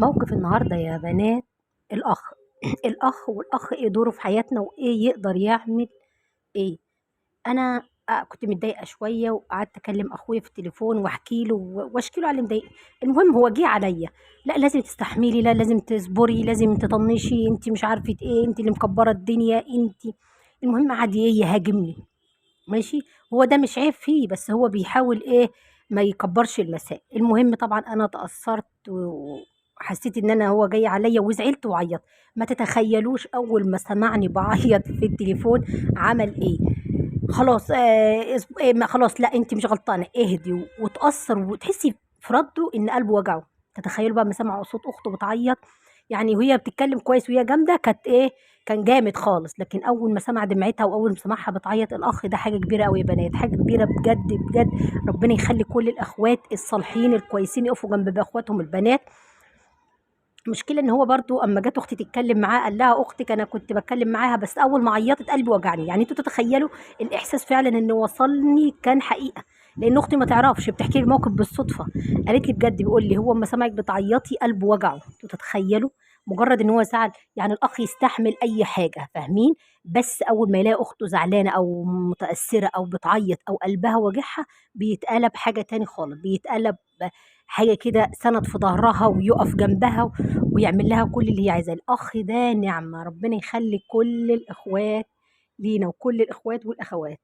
موقف النهارده يا بنات. الأخ الأخ إيه دوره في حياتنا وإيه يقدر يعمل إيه. أنا كنت متضايقة شوية وقعدت أكلم أخويا في التليفون وأحكي له وأشكي له على اللي مضايقني. المهم هو جه عليا: لا لازم تستحملي، لا لازم تصبري، لازم تطنشي، أنت مش عارفة إيه، أنت اللي مكبرة الدنيا أنت. المهم قعد إيه يهاجمني. ماشي. هو ده مش عيب فيه، بس هو بيحاول ايه ما يكبرش المسائل. المهم طبعا انا تأثرت وحسيت ان انا هو جاي عليا وزعلت وعيطت. ما تتخيلوش اول ما سمعني بعيط في التليفون عمل ايه. خلاص خلاص، لا انت مش غلطانه، اهدي وتأثر وتحسي في رده ان قلبه وجعه. تتخيلوا بقى ما سمع صوت اخته بتعيط، يعني وهي بتتكلم كويس وهي جامده كانت ايه، كان جامد خالص. لكن اول ما سمع دمعتها واول ما سمعها بتعيط الاخ ده حاجه كبيره قوي يا بنات، حاجه كبيره بجد بجد. ربنا يخلي كل الاخوات الصالحين الكويسين يقفوا جنب اخواتهم البنات. المشكله ان هو برضو اما جت اختي تتكلم معاه قال لها: اختك انا كنت بتكلم معاها بس اول ما عيطت قلبي وجعني. يعني انتوا تتخيلوا الاحساس فعلا انه وصلني كان حقيقه. لان اختي ما تعرفش، بتحكي لي الموقف بالصدفه. قالت لي بجد، بيقول لي هو اما سمعك بتعيطي قلبه وجعه. انتوا تتخيلوا مجرد ان هو زعل. يعني الاخ يستحمل اي حاجه، فاهمين؟ بس اول ما يلاقي اخته زعلانه او متاثره او بتعيط او قلبها وجعها بيتقلب حاجه تاني خالص، بيتقلب حاجه كده سند في ظهرها ويقف جنبها ويعمل لها كل اللي هي عايزاه. الاخ ده نعمه، ربنا يخلي كل الاخوات لينا وكل الاخوات والاخوات.